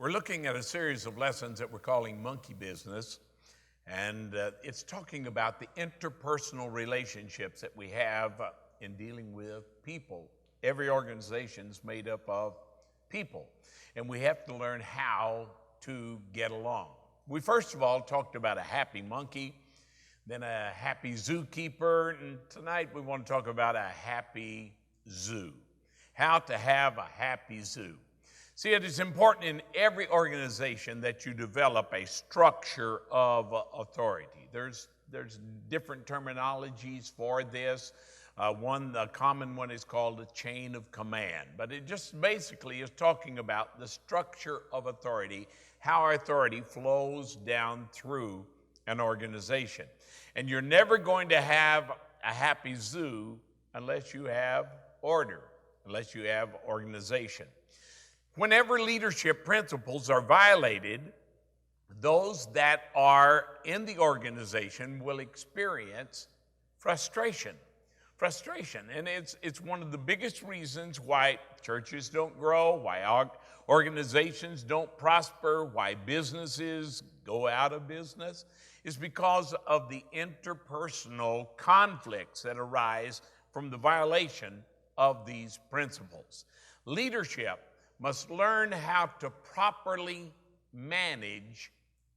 We're looking at a series of lessons that we're calling Monkey Business, and it's talking about the interpersonal relationships that we have in dealing with people. Every organization is made up of people, and we have to learn how to get along. We first of all talked about a happy monkey, then a happy zookeeper, and tonight we want to talk about a happy zoo. How to have a happy zoo. See, it is important in every organization that you develop a structure of authority. There's different terminologies for this. A common one is called a chain of command, but it just basically is talking about the structure of authority, how authority flows down through an organization. And you're never going to have a happy zoo unless you have order, unless you have organization. Whenever leadership principles are violated, those that are in the organization will experience frustration. And it's one of the biggest reasons why churches don't grow, why organizations don't prosper, why businesses go out of business, is because of the interpersonal conflicts that arise from the violation of these principles. Leadership must learn how to properly manage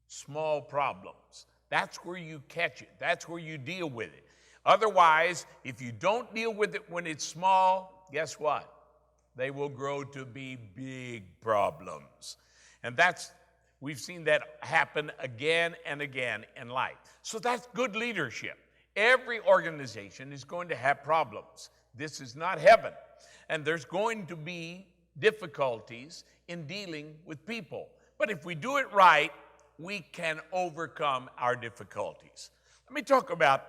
small problems. That's where you catch it. That's where you deal with it. Otherwise, if you don't deal with it when it's small, guess what? They will grow to be big problems. And we've seen that happen again and again in life. So that's good leadership. Every organization is going to have problems. This is not heaven. And there's going to be difficulties in dealing with people. But if we do it right, we can overcome our difficulties. Let me talk about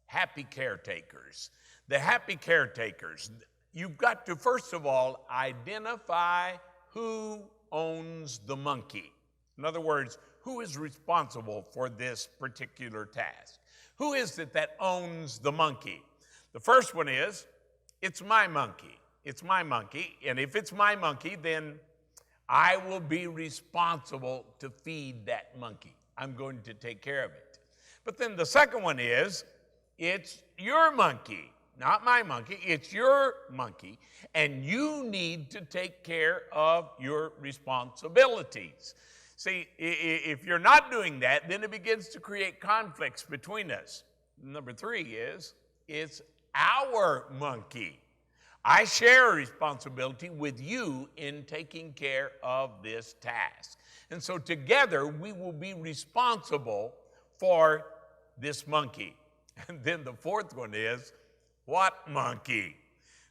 happy caretakers. The happy caretakers, you've got to, first of all, identify who owns the monkey. In other words, who is responsible for this particular task? Who is it that owns the monkey? The first one is, it's my monkey. It's my monkey, and if it's my monkey, then I will be responsible to feed that monkey. I'm going to take care of it. But then the second one is, it's your monkey, not my monkey. It's your monkey, and you need to take care of your responsibilities. See, if you're not doing that, then it begins to create conflicts between us. Number three is, it's our monkey. I share a responsibility with you in taking care of this task. And so together we will be responsible for this monkey. And then the fourth one is, what monkey?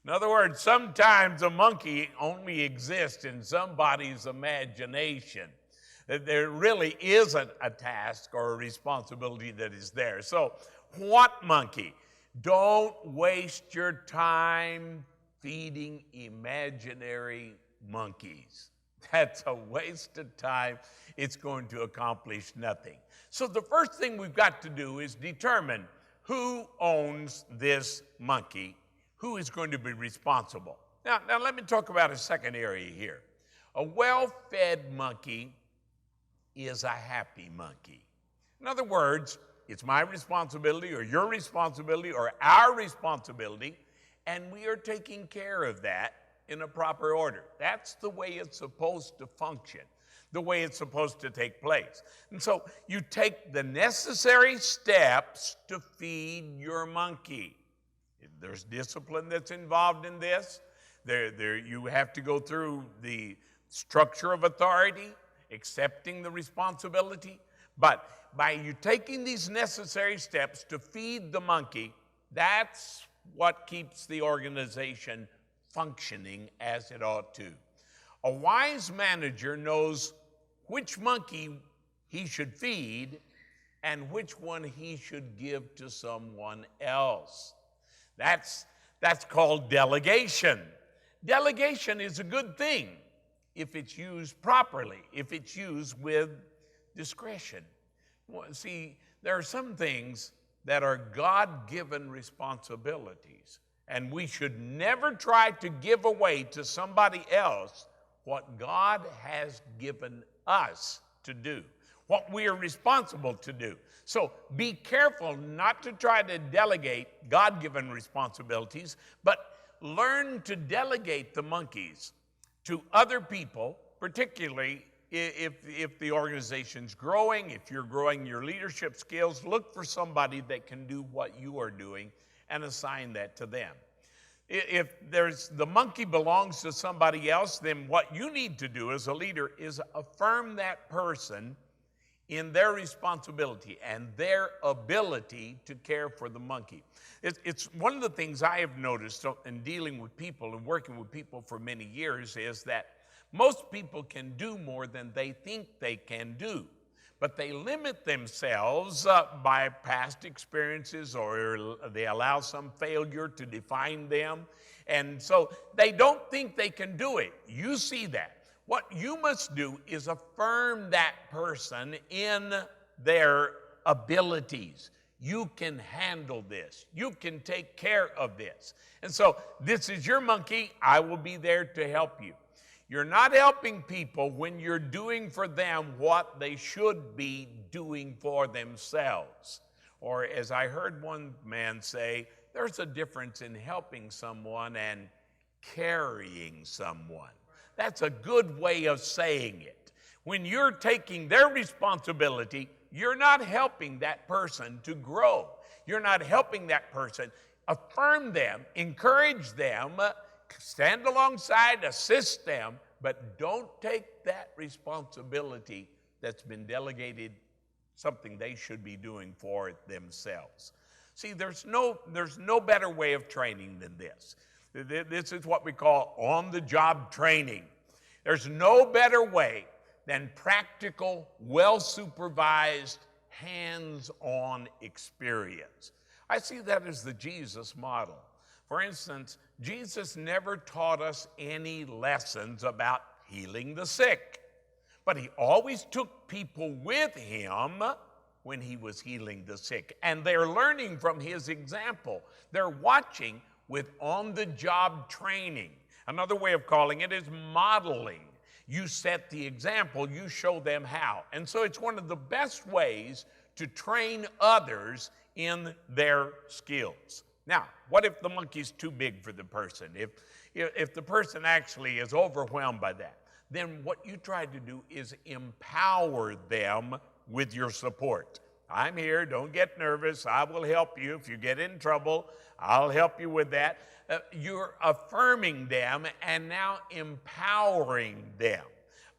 In other words, sometimes a monkey only exists in somebody's imagination. There really isn't a task or a responsibility that is there. So what monkey? Don't waste your time feeding imaginary monkeys. That's a waste of time. It's going to accomplish nothing. So the first thing we've got to do is determine who owns this monkey, who is going to be responsible. Now let me talk about a second area here. A well-fed monkey is a happy monkey. In other words, it's my responsibility or your responsibility or our responsibility, and we are taking care of that in a proper order. That's the way it's supposed to function, the way it's supposed to take place. And so you take the necessary steps to feed your monkey. There's discipline that's involved in this. You have to go through the structure of authority, accepting the responsibility. But by you taking these necessary steps to feed the monkey, that's what keeps the organization functioning as it ought to. A wise manager knows which monkey he should feed and which one he should give to someone else. That's called delegation. Delegation is a good thing if it's used properly, if it's used with discretion. Well, see, there are some things that are God-given responsibilities, and we should never try to give away to somebody else what God has given us to do, what we are responsible to do. So be careful not to try to delegate God-given responsibilities, but learn to delegate the monkeys to other people, particularly if the organization's growing, if you're growing your leadership skills. Look for somebody that can do what you are doing and assign that to them. If the monkey belongs to somebody else, then what you need to do as a leader is affirm that person in their responsibility and their ability to care for the monkey. It's one of the things I have noticed in dealing with people and working with people for many years is that most people can do more than they think they can do, but they limit themselves by past experiences, or they allow some failure to define them, and so they don't think they can do it. You see that. What you must do is affirm that person in their abilities. You can handle this. You can take care of this. And so this is your monkey. I will be there to help you. You're not helping people when you're doing for them what they should be doing for themselves. Or as I heard one man say, there's a difference in helping someone and carrying someone. That's a good way of saying it. When you're taking their responsibility, you're not helping that person to grow. You're not helping that person. Affirm them, encourage them, stand alongside, assist them, but don't take that responsibility that's been delegated, something they should be doing for themselves. See, there's no better way of training than this. This is what we call on-the-job training. There's no better way than practical, well-supervised, hands-on experience. I see that as the Jesus model. For instance, Jesus never taught us any lessons about healing the sick, but he always took people with him when he was healing the sick, and they're learning from his example. They're watching with on-the-job training. Another way of calling it is modeling. You set the example, you show them how. And so it's one of the best ways to train others in their skills. Now, what if the monkey's too big for the person? If the person actually is overwhelmed by that, then what you try to do is empower them with your support. I'm here, don't get nervous, I will help you. If you get in trouble, I'll help you with that. You're affirming them and now empowering them.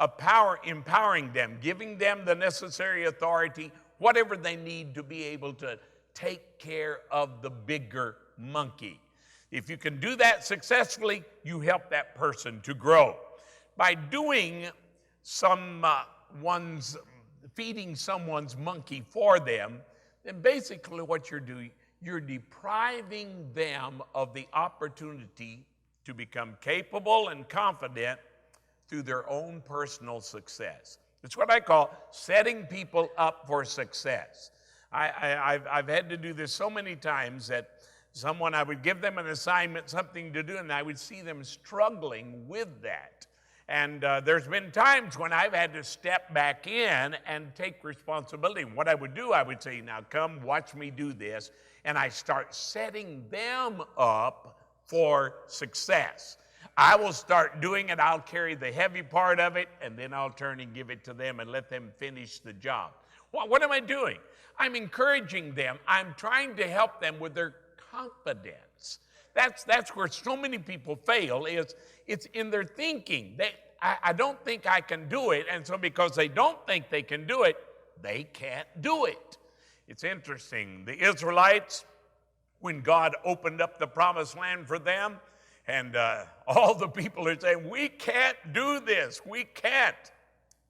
Empowering them, giving them the necessary authority, whatever they need to be able to take care of the bigger monkey. If you can do that successfully, you help that person to grow. By doing feeding someone's monkey for them, then basically what you're doing, you're depriving them of the opportunity to become capable and confident through their own personal success. It's what I call setting people up for success. I've had to do this so many times that I would give them an assignment, something to do, and I would see them struggling with that. And there's been times when I've had to step back in and take responsibility. What I would do, I would say, now come watch me do this. And I start setting them up for success. I will start doing it. I'll carry the heavy part of it, and then I'll turn and give it to them and let them finish the job. What am I doing? I'm encouraging them. I'm trying to help them with their confidence. That's where so many people fail, is it's in their thinking. I don't think I can do it, and so because they don't think they can do it, they can't do it. It's interesting. The Israelites, when God opened up the promised land for them, and all the people are saying, we can't do this, we can't.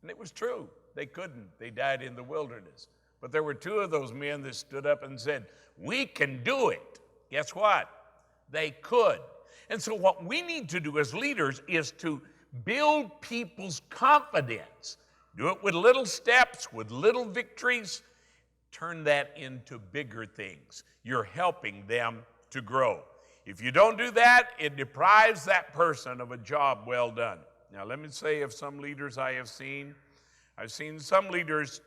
And it was true. They couldn't. They died in the wilderness. But there were two of those men that stood up and said, we can do it. Guess what? They could. And so what we need to do as leaders is to build people's confidence. Do it with little steps, with little victories. Turn that into bigger things. You're helping them to grow. If you don't do that, it deprives that person of a job well done. Now, let me say of some leaders I've seen some leaders,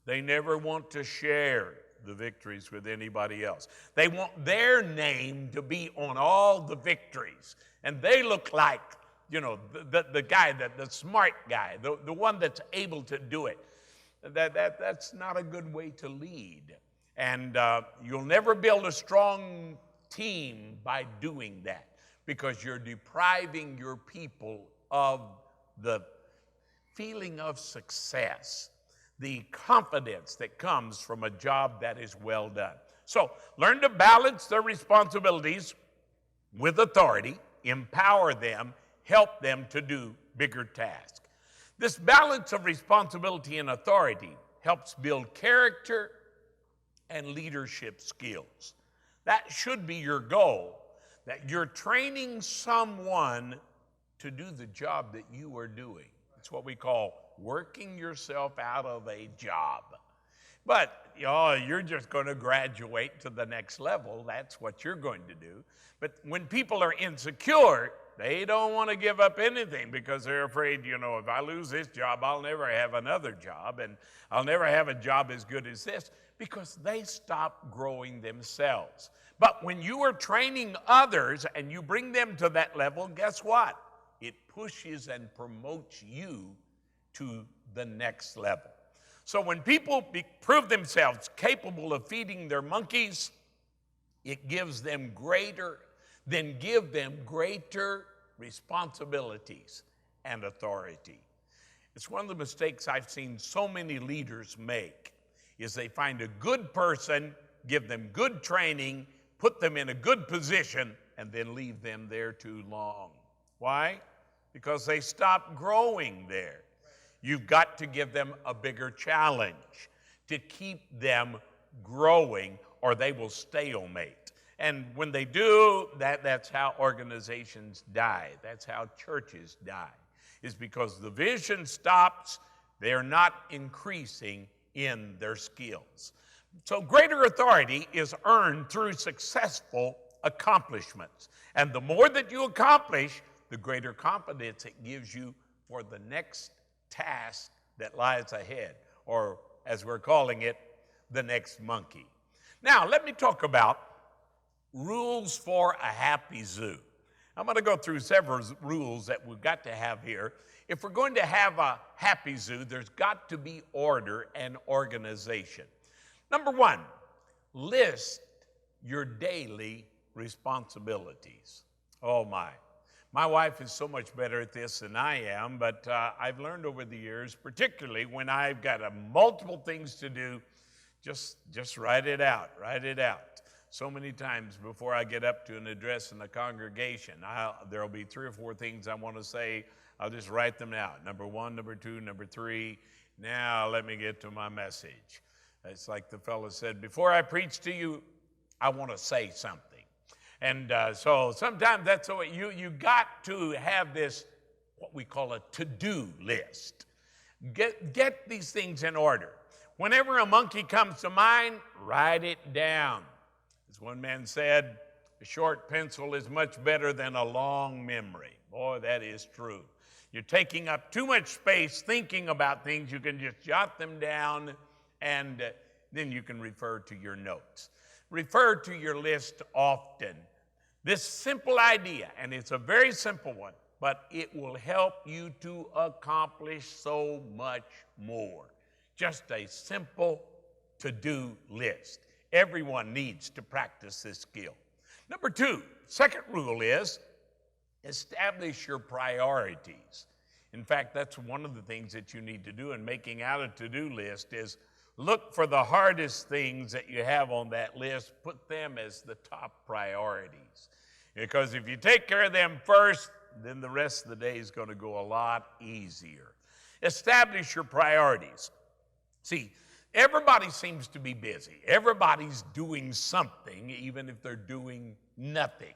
they never want to share the victories with anybody else. They want their name to be on all the victories. And they look like, the guy, the smart guy, the one that's able to do it. That's not a good way to lead. And you'll never build a strong team by doing that, because you're depriving your people of the feeling of success, the confidence that comes from a job that is well done. So learn to balance their responsibilities with authority, empower them, help them to do bigger tasks. This balance of responsibility and authority helps build character and leadership skills. That should be your goal, that you're training someone to do the job that you are doing. It's what we call working yourself out of a job. But you're just going to graduate to the next level. That's what you're going to do. But when people are insecure, they don't want to give up anything, because they're afraid, if I lose this job, I'll never have another job, and I'll never have a job as good as this, because they stop growing themselves. But when you are training others and you bring them to that level, guess what? It pushes and promotes you to the next level. So when people prove themselves capable of feeding their monkeys, it gives them greater responsibilities and authority. It's one of the mistakes I've seen so many leaders make, is they find a good person, give them good training, put them in a good position, and then leave them there too long. Why? Because they stop growing there. You've got to give them a bigger challenge to keep them growing, or they will stalemate. And when they do, that's how organizations die. That's how churches die, is because the vision stops. They're not increasing in their skills. So greater authority is earned through successful accomplishments. And the more that you accomplish, the greater confidence it gives you for the next task that lies ahead, or as we're calling it, the next monkey. Now, let me talk about rules for a happy zoo. I'm going to go through several rules that we've got to have here. If we're going to have a happy zoo, there's got to be order and organization. Number one, list your daily responsibilities. Oh my. My wife is so much better at this than I am, but I've learned over the years, particularly when I've got multiple things to do, just write it out. So many times before I get up to an address in the congregation, there'll be 3 or 4 things I want to say. I'll just write them out. Number 1, number 2, number 3. Now let me get to my message. It's like the fellow said, before I preach to you, I want to say something. And so sometimes that's the way you got to have this, what we call a to-do list. Get these things in order. Whenever a monkey comes to mind, write it down. As one man said, a short pencil is much better than a long memory. Boy, that is true. You're taking up too much space thinking about things. You can just jot them down, and then you can refer to your notes. Refer to your list often. This simple idea, and it's a very simple one, but it will help you to accomplish so much more. Just a simple to-do list. Everyone needs to practice this skill. Number 2, second rule is establish your priorities. In fact, that's one of the things that you need to do in making out a to-do list is look for the hardest things that you have on that list, put them as the top priorities. Because if you take care of them first, then the rest of the day is going to go a lot easier. Establish your priorities. See, everybody seems to be busy. Everybody's doing something, even if they're doing nothing.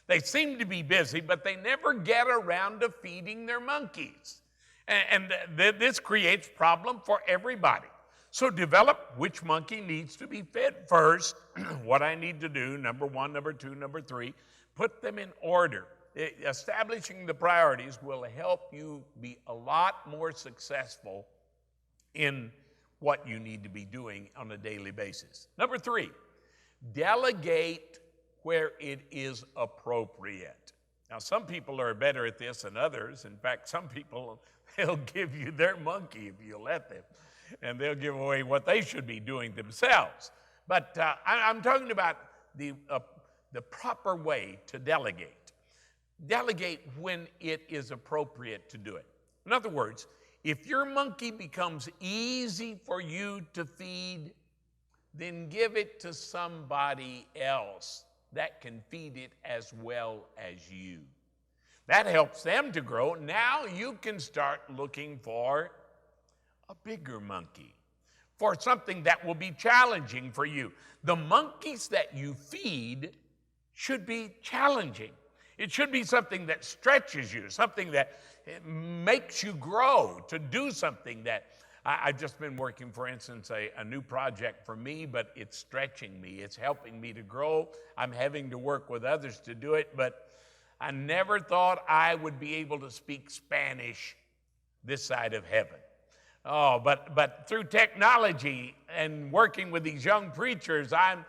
They seem to be busy, but they never get around to feeding their monkeys. And this creates problem for everybody. So develop which monkey needs to be fed first, what I need to do, number 1, number 2, number 3. Put them in order. establishing the priorities will help you be a lot more successful in what you need to be doing on a daily basis. Number 3, delegate where it is appropriate. Now, some people are better at this than others. In fact, some people, they'll give you their monkey if you let them, and they'll give away what they should be doing themselves. But I'm talking about the proper way to delegate. Delegate when it is appropriate to do it. In other words, if your monkey becomes easy for you to feed, then give it to somebody else that can feed it as well as you. That helps them to grow. Now you can start looking for a bigger monkey, for something that will be challenging for you. The monkeys that you feed should be challenging. It should be something that stretches you, something that makes you grow to do something that I've just been working, for instance, a new project for me, but it's stretching me. It's helping me to grow. I'm having to work with others to do it, but I never thought I would be able to speak Spanish this side of heaven. Oh, but through technology and working with these young preachers, I'm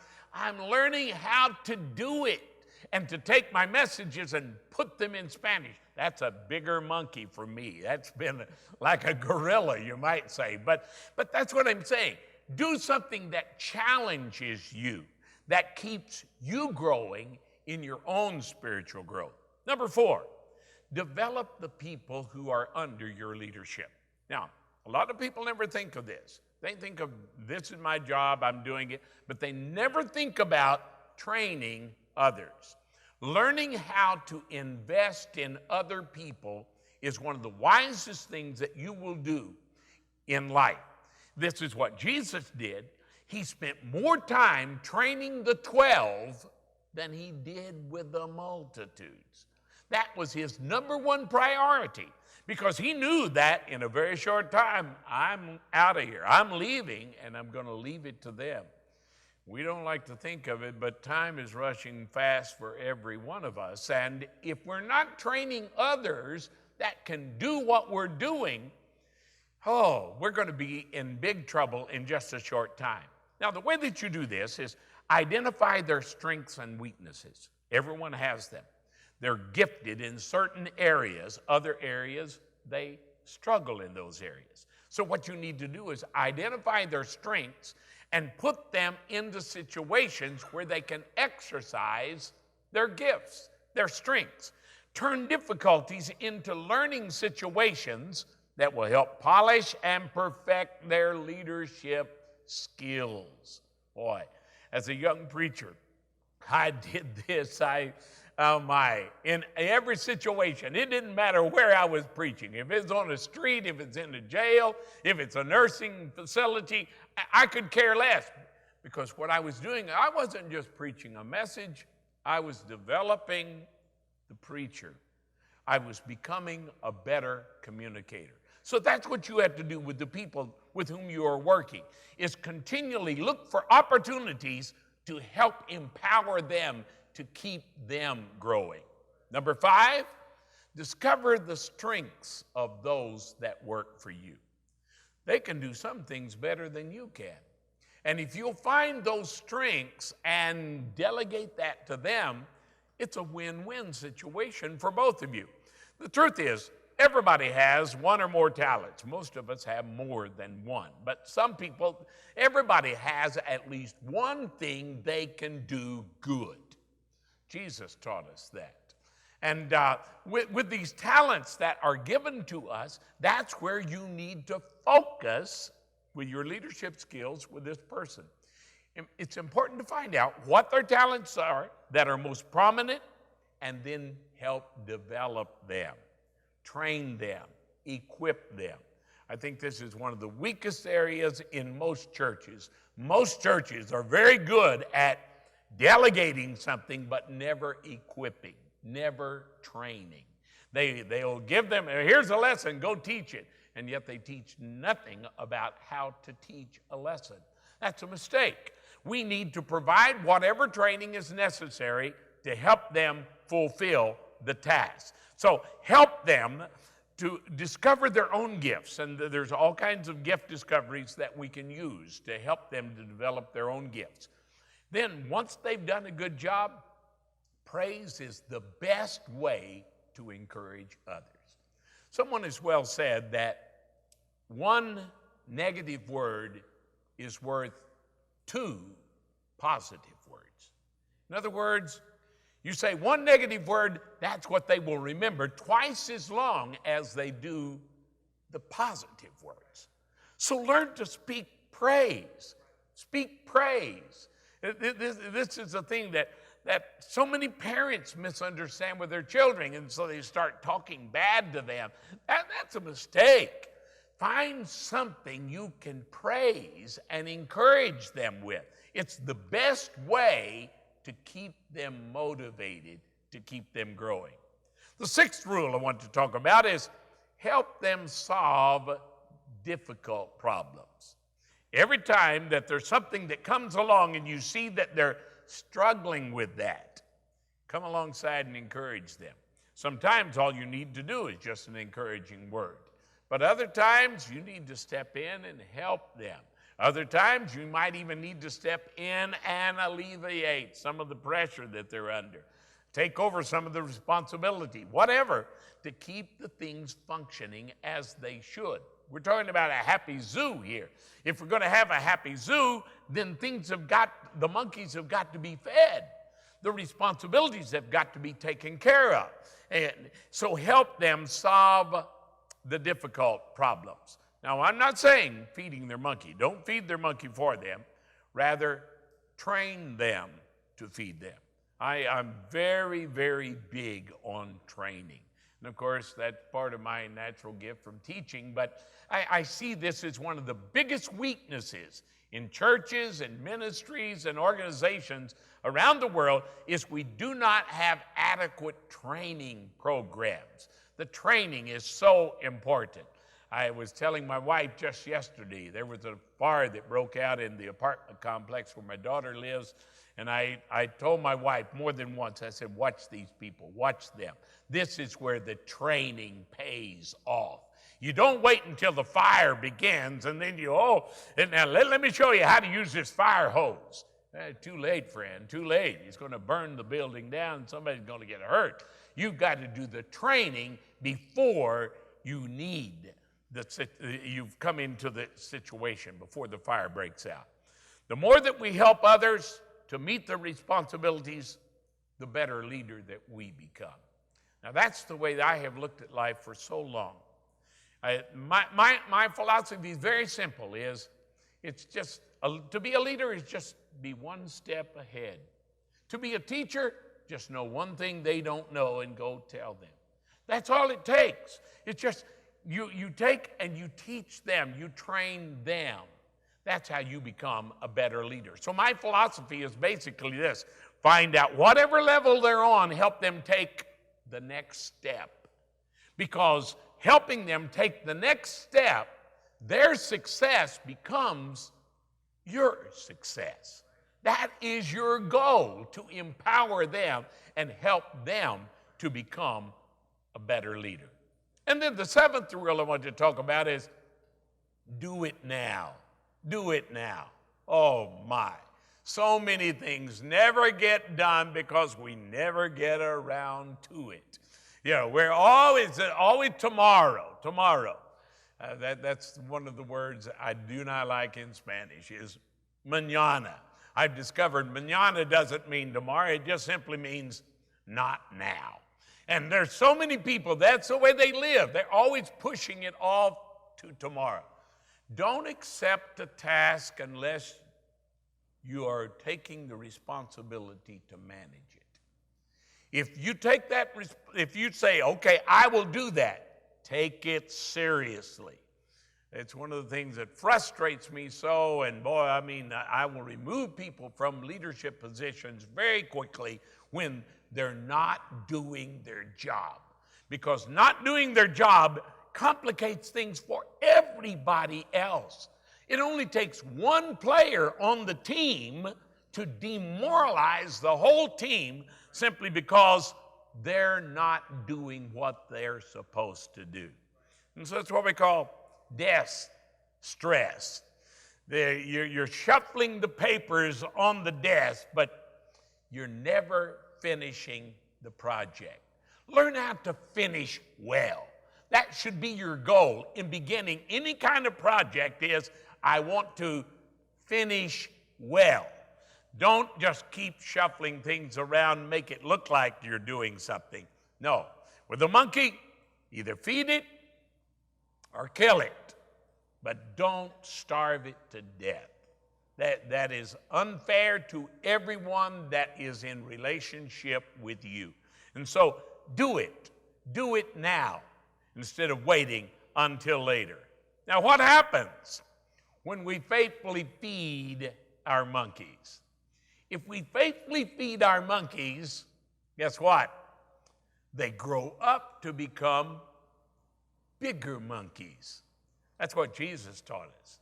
learning how to do it and to take my messages and put them in Spanish. That's a bigger monkey for me. That's been like a gorilla, you might say. But that's what I'm saying. Do something that challenges you, that keeps you growing in your own spiritual growth. Number 4, develop the people who are under your leadership. Now, a lot of people never think of this. They think of this is my job, I'm doing it, but they never think about training others. Learning how to invest in other people is one of the wisest things that you will do in life. This is what Jesus did. He spent more time training the 12 than he did with the multitudes. That was his number one priority, because he knew that in a very short time, I'm out of here. I'm leaving, and I'm going to leave it to them. We don't like to think of it, but time is rushing fast for every one of us. And if we're not training others that can do what we're doing, we're going to be in big trouble in just a short time. Now, the way that you do this is identify their strengths and weaknesses. Everyone has them. They're gifted in certain areas. Other areas, they struggle in those areas. So what you need to do is identify their strengths and put them into situations where they can exercise their gifts, their strengths. Turn difficulties into learning situations that will help polish and perfect their leadership skills. Boy, as a young preacher, I did this. In every situation, it didn't matter where I was preaching. If it's on the street, if it's in the jail, if it's a nursing facility, I could care less, because what I was doing, I wasn't just preaching a message, I was developing the preacher. I was becoming a better communicator. So that's what you have to do with the people with whom you are working, is continually look for opportunities to help empower them to keep them growing. Number 5, discover the strengths of those that work for you. They can do some things better than you can. And if you'll find those strengths and delegate that to them, it's a win-win situation for both of you. The truth is, everybody has one or more talents. Most of us have more than one. But some people, everybody has at least one thing they can do good. Jesus taught us that. And with these talents that are given to us, that's where you need to focus with your leadership skills with this person. It's important to find out what their talents are that are most prominent, and then help develop them, train them, equip them. I think this is one of the weakest areas in most churches. Most churches are very good at delegating something, but never equipping, never training. They'll give them, here's a lesson, go teach it. And yet they teach nothing about how to teach a lesson. That's a mistake. We need to provide whatever training is necessary to help them fulfill the task. So help them to discover their own gifts. And there's all kinds of gift discoveries that we can use to help them to develop their own gifts. Then once they've done a good job, praise is the best way to encourage others. Someone has well said that one negative word is worth 2 positive words. In other words, you say one negative word, that's what they will remember twice as long as they do the positive words. So learn to speak praise. Speak praise. This is a thing that so many parents misunderstand with their children, and so they start talking bad to them. That's a mistake. Find something you can praise and encourage them with. It's the best way to keep them motivated, to keep them growing. The 6th rule I want to talk about is help them solve difficult problems. Every time that there's something that comes along and you see that they're struggling with that, come alongside and encourage them. Sometimes all you need to do is just an encouraging word. But other times you need to step in and help them. Other times you might even need to step in and alleviate some of the pressure that they're under. Take over some of the responsibility, whatever, to keep the things functioning as they should. We're talking about a happy zoo here. If we're going to have a happy zoo, then the monkeys have got to be fed. The responsibilities have got to be taken care of. And so help them solve the difficult problems. Now, I'm not saying feeding their monkey. Don't feed their monkey for them. Rather, train them to feed them. I'm very, very big on training. And of course, that's part of my natural gift from teaching, but I see this as one of the biggest weaknesses in churches and ministries and organizations around the world is we do not have adequate training programs. The training is so important. I was telling my wife just yesterday, there was a fire that broke out in the apartment complex where my daughter lives, and I told my wife more than once, I said, watch these people, watch them. This is where the training pays off. You don't wait until the fire begins, and then and now let me show you how to use this fire hose. Too late, friend, too late. It's going to burn the building down, somebody's going to get hurt. You've got to do the training before you've come into the situation, before the fire breaks out. The more that we help others to meet their responsibilities, the better leader that we become. Now, that's the way that I have looked at life for so long. My philosophy is very simple. It's just to be a leader is just be one step ahead. To be a teacher, just know one thing they don't know and go tell them. That's all it takes. It's just you take and you teach them, you train them. That's how you become a better leader. So my philosophy is basically this: find out whatever level they're on, help them take the next step. Because helping them take the next step, their success becomes your success. That is your goal, to empower them and help them to become a better leader. And then the 7th rule I want to talk about is do it now. Do it now. Oh my. So many things never get done because we never get around to it. We're always tomorrow. That's one of the words I do not like in Spanish is mañana. I've discovered mañana doesn't mean tomorrow. It just simply means not now. And there's so many people, that's the way they live. They're always pushing it off to tomorrow. Don't accept a task unless you are taking the responsibility to manage it. If you say, okay, I will do that, take it seriously. It's one of the things that frustrates me so, and boy, I will remove people from leadership positions very quickly when they're not doing their job. Because not doing their job complicates things for everybody else. It only takes one player on the team to demoralize the whole team simply because they're not doing what they're supposed to do. And so that's what we call desk stress. You're shuffling the papers on the desk, but you're never finishing the project. Learn how to finish well. That should be your goal in beginning any kind of project is, I want to finish well. Don't just keep shuffling things around, make it look like you're doing something. No. With a monkey, either feed it or kill it, but don't starve it to death. That is unfair to everyone that is in relationship with you. And so do it. Do it now instead of waiting until later. Now, what happens when we faithfully feed our monkeys? If we faithfully feed our monkeys, guess what? They grow up to become bigger monkeys. That's what Jesus taught us.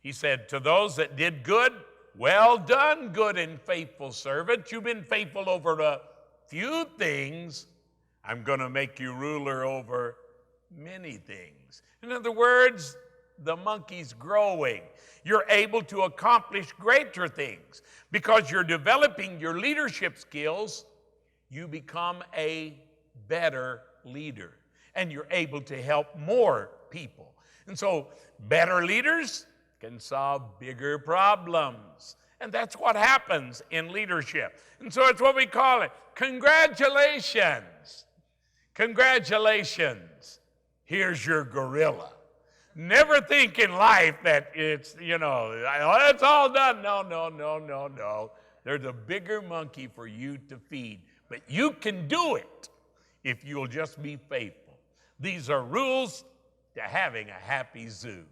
He said, to those that did good, well done, good and faithful servant. You've been faithful over a few things. I'm going to make you ruler over many things. In other words, the monkey's growing. You're able to accomplish greater things. Because you're developing your leadership skills, you become a better leader. And you're able to help more people. And so better leaders can solve bigger problems. And that's what happens in leadership. And so it's what we call it. Congratulations. Congratulations. Here's your gorilla. Never think in life that it's, it's all done. No. There's a bigger monkey for you to feed. But you can do it if you'll just be faithful. These are rules to having a happy zoo.